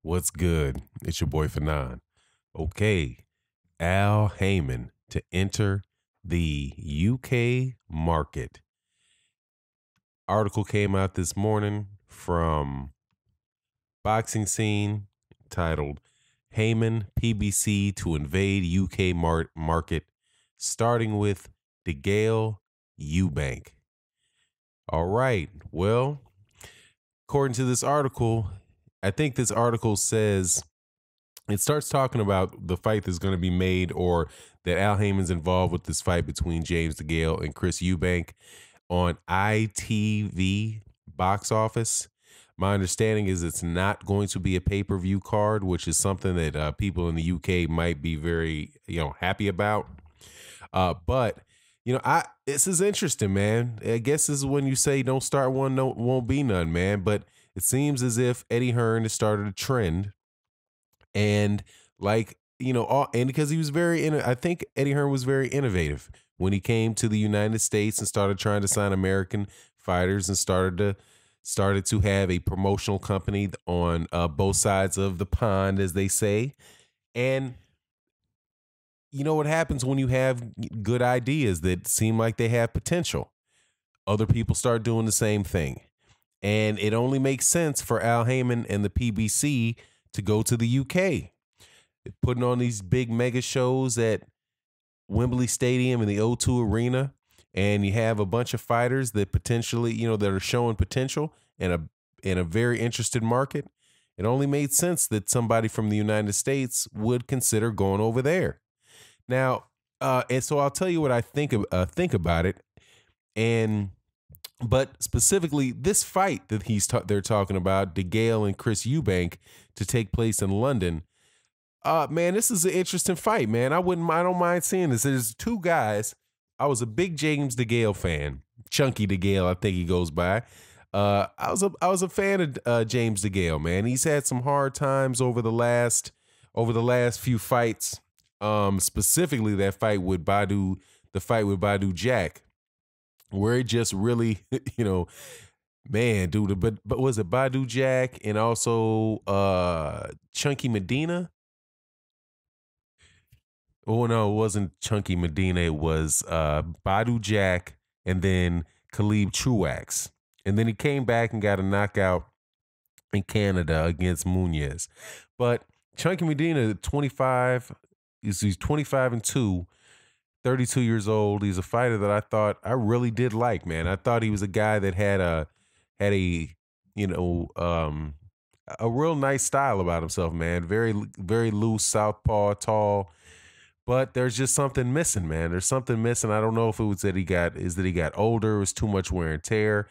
What's good? It's your boy Fanon. Okay, Al Haymon to enter the UK market. Article came out this morning from Boxing Scene titled Haymon PBC to invade UK market, starting with Degale Eubank. All right, well, according to this article, I think this article says it starts talking about the fight that's going to be made, or that Al Haymon's involved with this fight between James Degale and Chris Eubank on ITV box office. My understanding is it's not going to be a pay-per-view card, which is something that people in the UK might be very, happy about. But this is interesting, man. I guess this is when you say don't start one, no, won't be none, man. But it seems as if Eddie Hearn has started a trend. And and because he was I think Eddie Hearn was very innovative when he came to the United States and started trying to sign American fighters and started to have a promotional company on both sides of the pond, as they say. And you know what happens when you have good ideas that seem like they have potential? Other people start doing the same thing. And it only makes sense for Al Haymon and the PBC to go to the UK, putting on these big mega shows at Wembley Stadium and the O2 Arena. And you have a bunch of fighters that potentially, that are showing potential in a very interested market. It only made sense that somebody from the United States would consider going over there. Now, and so I'll tell you what I think about it. But specifically, this fight that they're talking about, Degale and Chris Eubank, to take place in London. Man, this is an interesting fight, man. I don't mind seeing this. There's two guys. I was a big James Degale fan. Chunky Degale, I think he goes by. I was a fan of James Degale, man. He's had some hard times over the last few fights. Specifically that fight with Badu Jack, where it just really, man, dude. But was it Badu Jack and also Chunky Medina? Oh no, it wasn't Chunky Medina. It was Badu Jack and then Khalib Truax, and then he came back and got a knockout in Canada against Munoz. But Chunky Medina, 25. He's 25-2, 32 years old. He's a fighter that I thought I really did like, man. I thought he was a guy that had a real nice style about himself, man. Very, very loose, southpaw, tall. But there's just something missing, man. There's something missing. I don't know if it was that he got older, it was too much wear and tear.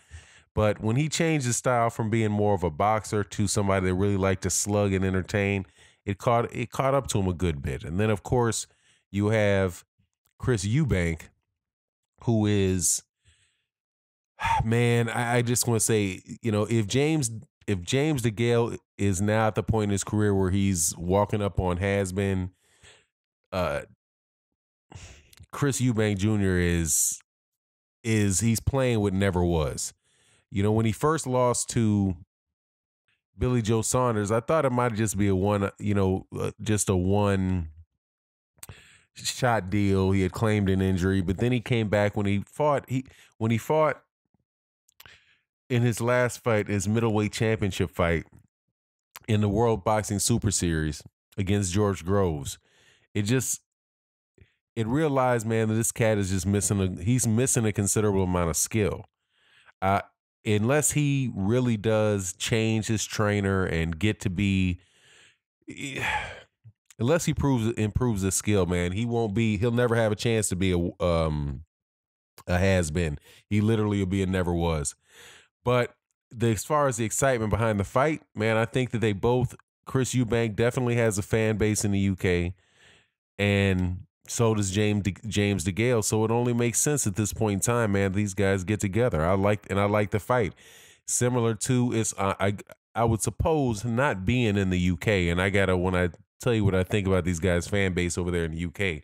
But when he changed his style from being more of a boxer to somebody that really liked to slug and entertain, it caught up to him a good bit. And then, of course, you have Chris Eubank, who is, man, I just want to say, if James Degale is now at the point in his career where he's walking up on has-been, Chris Eubank Jr. he's playing what never was. When he first lost to Billy Joe Saunders, I thought it might just be just a one shot deal. He had claimed an injury, but then he came back when he fought in his last fight, his middleweight championship fight in the World Boxing Super Series against George Groves. It realized, man, that this cat is just missing a considerable amount of skill. Unless he really does change his trainer and get to be, unless he improves his skill, man, he'll never have a chance to be a has-been. He literally will be a never was. But as far as the excitement behind the fight, man, I think that Chris Eubank definitely has a fan base in the UK, and so does James Degale. So it only makes sense at this point in time, man. These guys get together. I like the fight. Similar to I would suppose not being in the UK, and when I tell you what I think about these guys' fan base over there in the UK,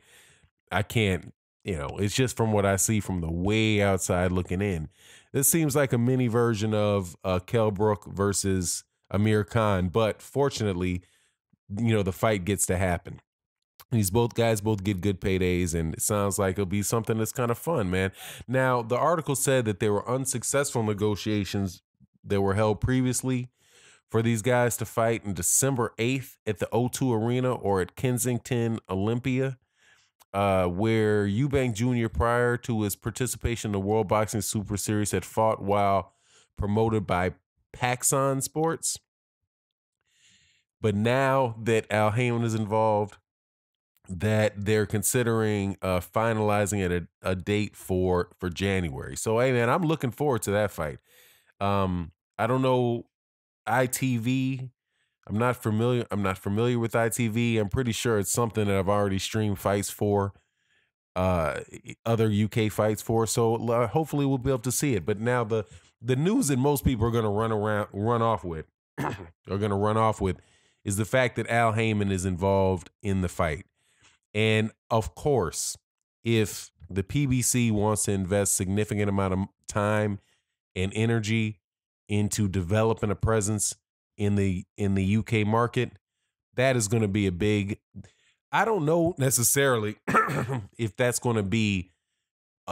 I can't. It's just from what I see from the way outside looking in. This seems like a mini version of Kell Brook versus Amir Khan. But fortunately, the fight gets to happen. These both guys both get good paydays, and it sounds like it'll be something that's kind of fun, man. Now, the article said that there were unsuccessful negotiations that were held previously for these guys to fight in December 8th at the O2 Arena or at Kensington Olympia, where Eubank Jr., prior to his participation in the World Boxing Super Series, had fought while promoted by Paxson Sports. But now that Al Haymon is involved, that they're considering finalizing it a date for January. So, hey, man, I'm looking forward to that fight. I don't know ITV. I'm not familiar with ITV. I'm pretty sure it's something that I've already streamed fights for, other UK fights for. So hopefully we'll be able to see it. But now the news that most people are going to run off with is the fact that Al Haymon is involved in the fight. And of course, if the PBC wants to invest significant amount of time and energy into developing a presence in the UK market, that is going to be a big, I don't know necessarily if that's going to be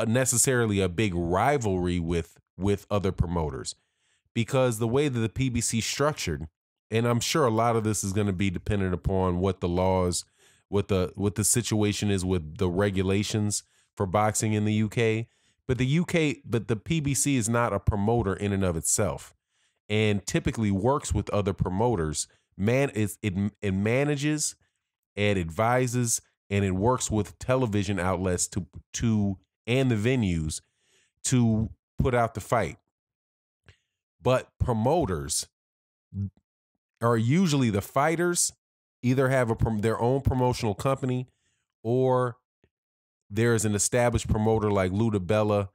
necessarily a big rivalry with other promoters, because the way that the PBC is structured, and I'm sure a lot of this is going to be dependent upon what the laws, what the situation is with the regulations for boxing in the UK. But the PBC is not a promoter in and of itself, and typically works with other promoters. It manages and advises, and it works with television outlets to and the venues to put out the fight. But promoters are usually the fighters either have their own promotional company, or there's an established promoter like Lou DiBella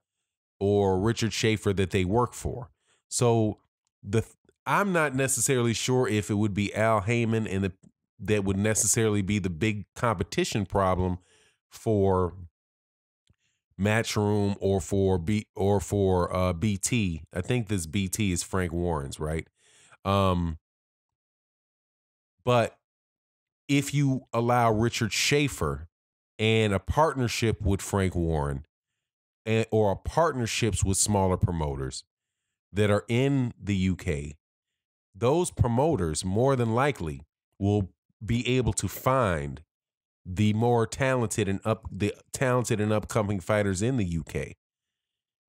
or Richard Schaefer that they work for. So I'm not necessarily sure if it would be Al Haymon and that would necessarily be the big competition problem for Matchroom or for BT. I think this BT is Frank Warren's, right? But if you allow Richard Schaefer and a partnership with Frank Warren, or partnerships with smaller promoters that are in the UK, those promoters more than likely will be able to find the more talented and upcoming fighters in the UK.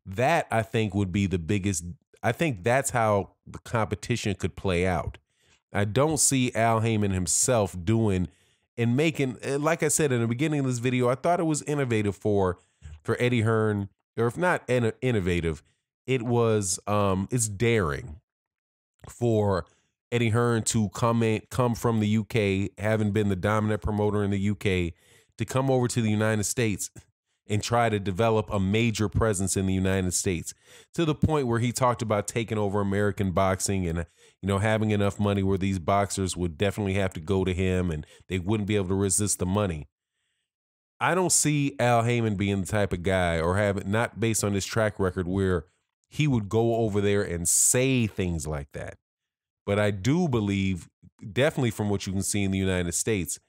That, I think, would be the biggest. I think that's how the competition could play out. I don't see Al Haymon himself doing and making, like I said in the beginning of this video, I thought it was innovative for Eddie Hearn, or if not innovative, it's daring for Eddie Hearn to come from the UK, having been the dominant promoter in the UK, to come over to the United States and try to develop a major presence in the United States, to the point where he talked about taking over American boxing and, having enough money where these boxers would definitely have to go to him and they wouldn't be able to resist the money. I don't see Al Haymon being the type of guy, or not based on his track record, where he would go over there and say things like that. But I do believe, definitely from what you can see in the United States,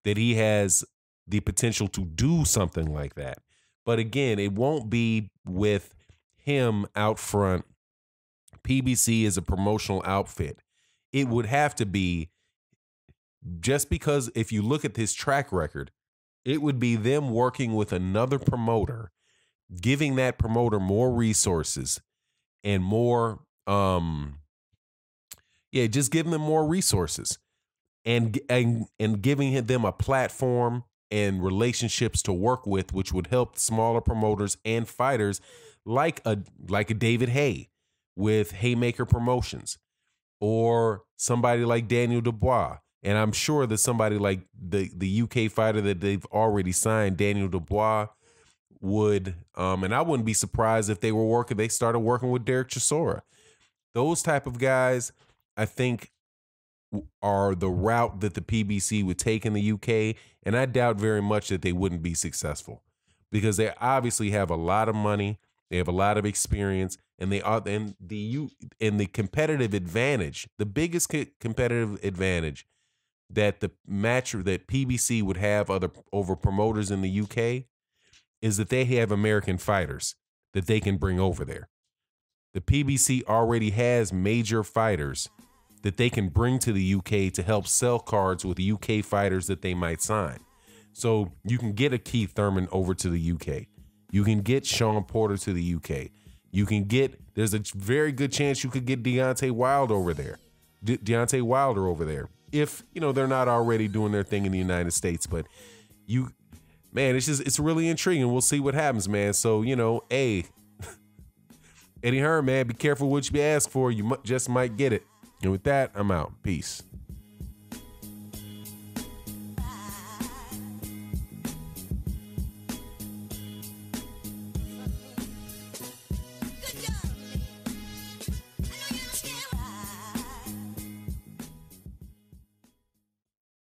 that he has the potential to do something like that. But again, it won't be with him out front. PBC is a promotional outfit. It would have to be, just because if you look at his track record, it would be them working with another promoter, giving that promoter more resources and more, just giving them more resources and giving them a platform and relationships to work with, which would help smaller promoters and fighters like a David Hay with Haymaker Promotions, or somebody like Daniel Dubois. And I'm sure that somebody like the UK fighter that they've already signed, Daniel Dubois, would, and I wouldn't be surprised if they started working with Derek Chisora. Those type of guys, I think, are the route that the PBC would take in the UK, and I doubt very much that they wouldn't be successful, because they obviously have a lot of money They have a lot of experience, and the competitive advantage, the biggest competitive advantage that the match that PBC would have over promoters in the UK is that they have American fighters that they can bring over there. The PBC already has major fighters that they can bring to the UK to help sell cards with UK fighters that they might sign. So you can get a Keith Thurman over to the UK. You can get Sean Porter to the UK. There's a very good chance you could get Deontay Wilder over there. If, they're not already doing their thing in the United States. But it's really intriguing. We'll see what happens, man. So, Eddie Hearn, man, be careful what you ask for. You just might get it. And with that, I'm out. Peace.